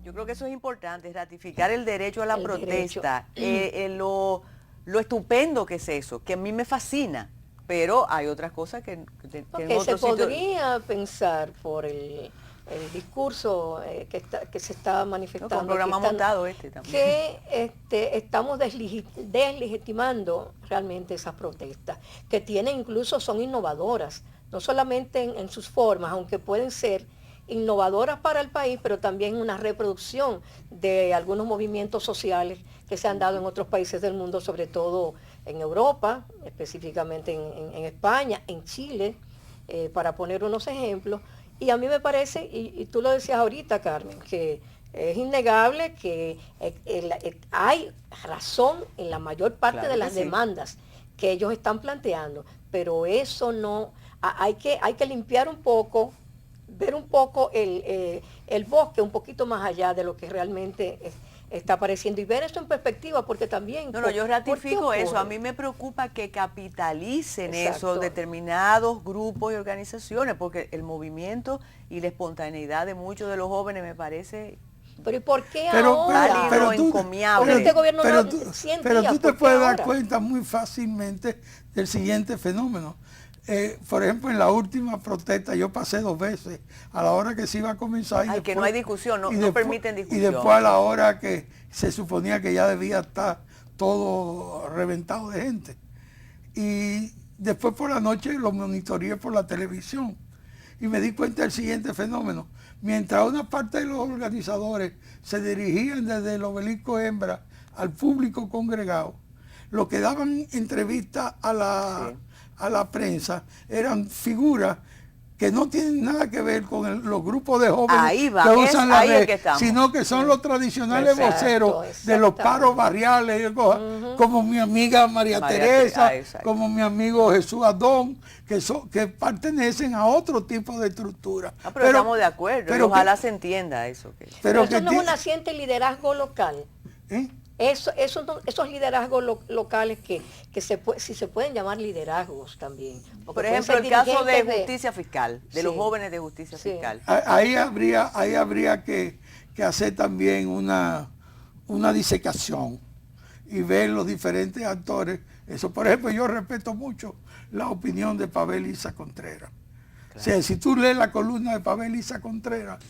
Yo creo que eso es importante, ratificar el derecho a la El protesta, lo estupendo que es eso, que a mí me fascina, pero hay otras cosas que en Porque se otros sitios... podría pensar por el discurso que se está No, con un manifestando, programa aquí, montado también. que estamos deslegitimando realmente esas protestas, que tienen incluso, son innovadoras, no solamente en sus formas, aunque pueden ser innovadoras para el país, pero también una reproducción de algunos movimientos sociales que se han dado en otros países del mundo, sobre todo en Europa, específicamente en España, en Chile, para poner unos ejemplos. Y a mí me parece, y tú lo decías ahorita, Carmen, que es innegable que hay razón en la mayor parte Claro de que las sí. demandas que ellos están planteando, pero eso no, hay que limpiar un poco, ver un poco el bosque un poquito más allá de lo que realmente está apareciendo y ver esto en perspectiva, porque también... No, yo ratifico eso. A ocurre? mí me preocupa que capitalicen Exacto. eso determinados grupos y organizaciones, porque el movimiento y la espontaneidad de muchos de los jóvenes me parece Pero ¿y por qué Pero, ahora? válido, tú, encomiable. Con este gobierno pero no, tú, 100 pero días, tú te ¿por qué puedes dar ahora? cuenta muy fácilmente del siguiente fenómeno. Por ejemplo, en la última protesta yo pasé 2 veces a la hora que se iba a comenzar. Ay, que no hay discusión, no permiten discusión. Y después a la hora que se suponía que ya debía estar todo reventado de gente. Y después por la noche lo monitoreé por la televisión y me di cuenta del siguiente fenómeno. Mientras una parte de los organizadores se dirigían desde el obelisco Hembra al público congregado, lo que daban entrevistas a la prensa eran figuras que no tienen nada que ver con los grupos de jóvenes que usan la red, sino que son los tradicionales voceros de los paros barriales, como mi amiga María Teresa, como mi amigo Jesús Adón, que pertenecen a otro tipo de estructura. Pero estamos de acuerdo, pero ojalá se entienda eso. Pero eso no es un naciente liderazgo local. Esos liderazgos locales que si se pueden llamar liderazgos también. Por ejemplo, el caso de justicia fiscal, de los jóvenes de justicia fiscal. Ahí habría que hacer también una disecación y ver los diferentes actores. Eso, por ejemplo, yo respeto mucho la opinión de Pavel Isa Contreras. Claro. O sea, si tú lees la columna de Pavel Isa Contreras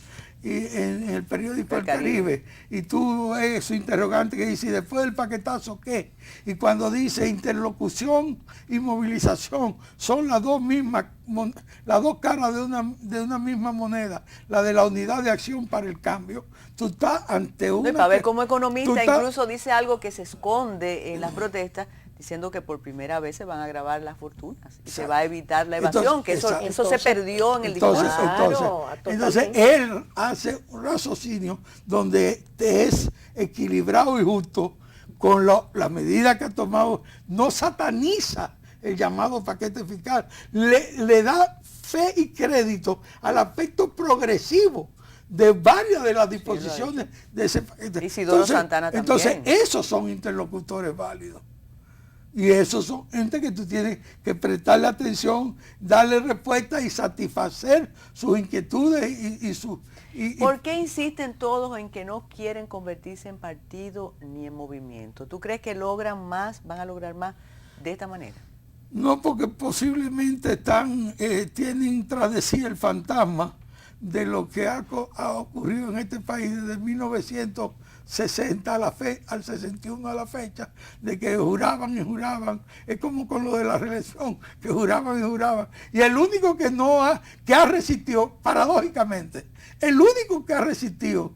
y en el periódico El Caribe, y tú ves su interrogante que dice, ¿y después del paquetazo qué? Y cuando dice interlocución y movilización son las dos caras de una misma moneda, la de la unidad de acción para el cambio, tú estás ante una... No, y Pavel como economista incluso dice algo que se esconde en las protestas, diciendo que por primera vez se van a grabar las fortunas y se va a evitar la evasión, que eso se perdió en el discurso. Entonces él hace un raciocinio donde es equilibrado y justo con la medida que ha tomado, no sataniza el llamado paquete fiscal, le da fe y crédito al aspecto progresivo de varias de las disposiciones de ese paquete. Isidoro Santana también. Entonces esos son interlocutores válidos. Y esos son gente que tú tienes que prestarle atención, darle respuesta y satisfacer sus inquietudes y sus... ¿Por qué insisten todos en que no quieren convertirse en partido ni en movimiento? ¿Tú crees que van a lograr más de esta manera? No, porque posiblemente tienen tras de sí el fantasma de lo que ha ocurrido en este país desde 1960 al 61 a la fecha, de que juraban y juraban. Es como con lo de la reelección, que juraban y juraban. Y el único que ha resistido, paradójicamente, el único que ha resistido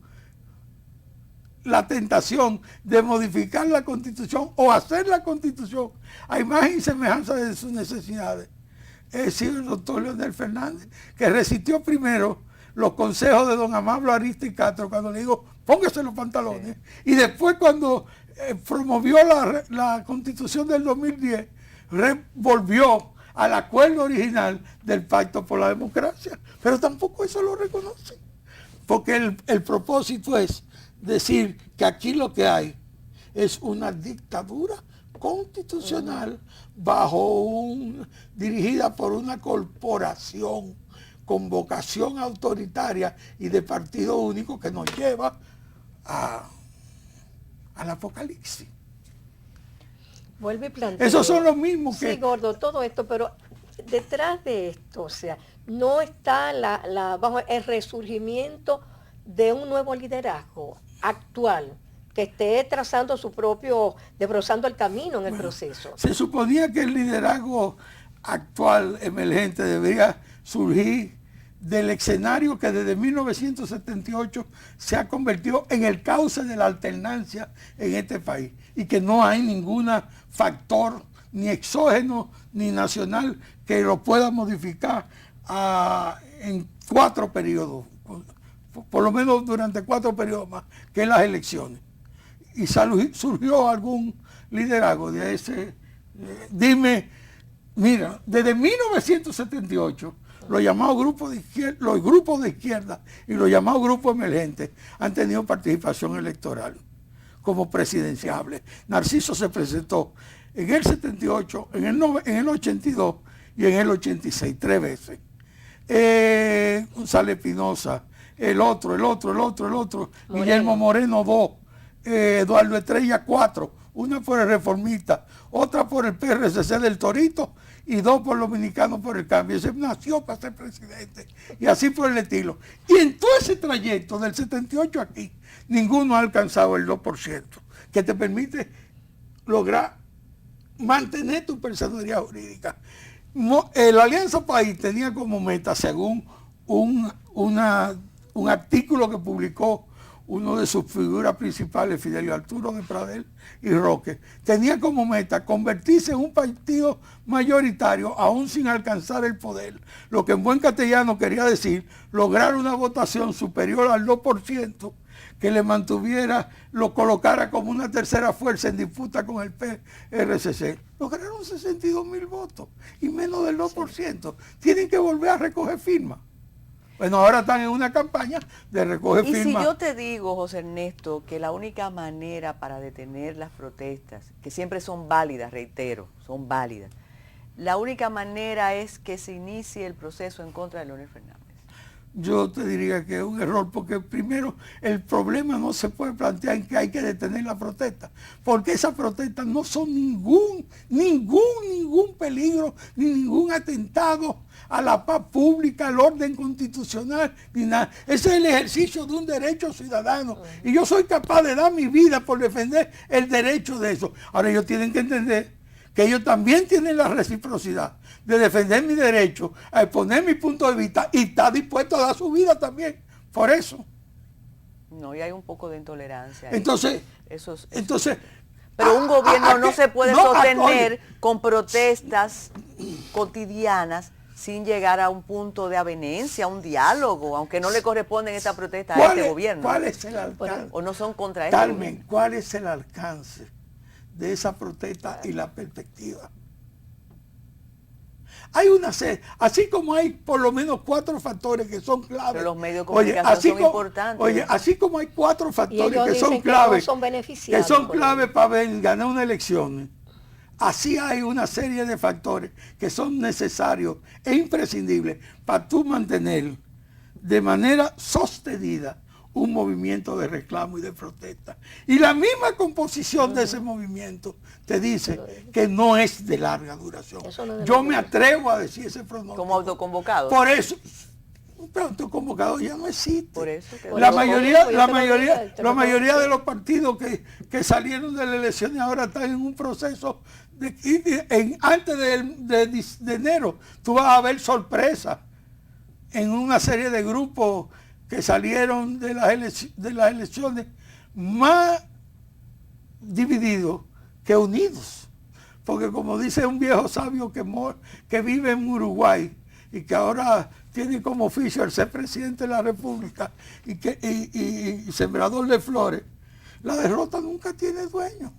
la tentación de modificar la Constitución o hacer la Constitución a imagen y semejanza de sus necesidades, es sido el doctor Leonel Fernández, que resistió primero los consejos de don Amable Arista Castro cuando le digo, póngase los pantalones. Sí. Y después cuando promovió la Constitución del 2010, volvió al acuerdo original del Pacto por la Democracia. Pero tampoco eso lo reconoce. Porque el propósito es decir que aquí lo que hay es una dictadura constitucional dirigida por una corporación con vocación autoritaria y de partido único que nos lleva al apocalipsis. Vuelve y plantea. Esos son los mismos que... Sí, Gordo, todo esto, pero detrás de esto, o sea, no está el resurgimiento de un nuevo liderazgo actual que esté trazando desbrozando el camino en el proceso. Se suponía que el liderazgo actual emergente debería surgir del escenario que desde 1978 se ha convertido en el cauce de la alternancia en este país y que no hay ningún factor ni exógeno ni nacional que lo pueda modificar en 4 periodos, por lo menos durante 4 periodos más, que es las elecciones. Y surgió algún liderazgo de ese, dime, mira, desde 1978 los llamados grupos de izquierda, los grupos de izquierda y los llamados grupos emergentes han tenido participación electoral como presidenciables. Narciso se presentó en el 78, en el 82 y en el 86, 3 veces. González Espinosa, el otro, Moreno. Guillermo Moreno 2, Eduardo Estrella 4, una por el Reformista, otra por el PRCC del Torito y 2 por los Dominicanos por el Cambio. Ese nació para ser presidente y así por el estilo. Y en todo ese trayecto del 78 aquí, ninguno ha alcanzado el 2%, que te permite lograr mantener tu personalidad jurídica. La Alianza País tenía como meta, según un artículo que publicó uno de sus figuras principales, Fidelio Arturo de Pradel y Roque, tenía como meta convertirse en un partido mayoritario aún sin alcanzar el poder, lo que en buen castellano quería decir lograr una votación superior al 2% que le mantuviera, lo colocara como una tercera fuerza en disputa con el PRCC. Lograron 62,000 votos y menos del 2%. Tienen que volver a recoger firmas. Bueno, ahora están en una campaña de recoger firmas. Y si yo te digo, José Ernesto, que la única manera para detener las protestas, que siempre son válidas, reitero, son válidas, la única manera es que se inicie el proceso en contra de Leonel Fernández. Yo te diría que es un error, porque primero el problema no se puede plantear en que hay que detener la protesta, porque esas protestas no son ningún peligro, ni ningún atentado a la paz pública, al orden constitucional, ni nada. Ese es el ejercicio de un derecho ciudadano, y yo soy capaz de dar mi vida por defender el derecho de eso. Ahora ellos tienen que entender que ellos también tienen la reciprocidad de defender mi derecho, a exponer mi punto de vista y está dispuesto a dar su vida también por eso. No, y hay un poco de intolerancia. Entonces, pero un gobierno no se puede sostener con protestas cotidianas sin llegar a un punto de avenencia, un diálogo, aunque no le corresponden estas protestas a este gobierno. ¿Cuál es el alcance? ¿O no son contra este Carmen, ¿cuál es el alcance de esa protesta y la perspectiva? Hay una serie, así como hay por lo menos 4 factores que son claves. Pero los medios de comunicación son importantes. Oye, así como hay 4 factores que son claves, que son claves para ganar una elección, así hay una serie de factores que son necesarios e imprescindibles para tú mantener de manera sostenida un movimiento de reclamo y de protesta. Y la misma composición de ese movimiento te dice que no es de larga duración. Yo me atrevo a decir ese pronóstico. Como autoconvocado. Por eso, un autoconvocado ya no existe. Por eso la mayoría de los partidos que salieron de las elecciones ahora están en un proceso antes de enero. Tú vas a ver sorpresas en una serie de grupos que salieron de las elecciones más divididos que unidos. Porque como dice un viejo sabio que vive en Uruguay y que ahora tiene como oficio el ser presidente de la República y sembrador de flores, la derrota nunca tiene dueño.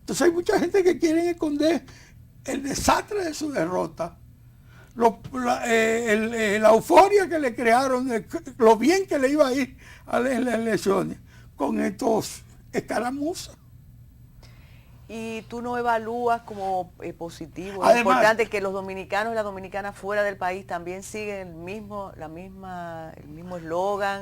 Entonces hay mucha gente que quiere esconder el desastre de su derrota. La euforia que le crearon, lo bien que le iba a ir a las elecciones con estos escaramuzas. Y tú no evalúas como positivo. Además, es importante que los dominicanos y las dominicanas fuera del país también siguen el mismo eslogan,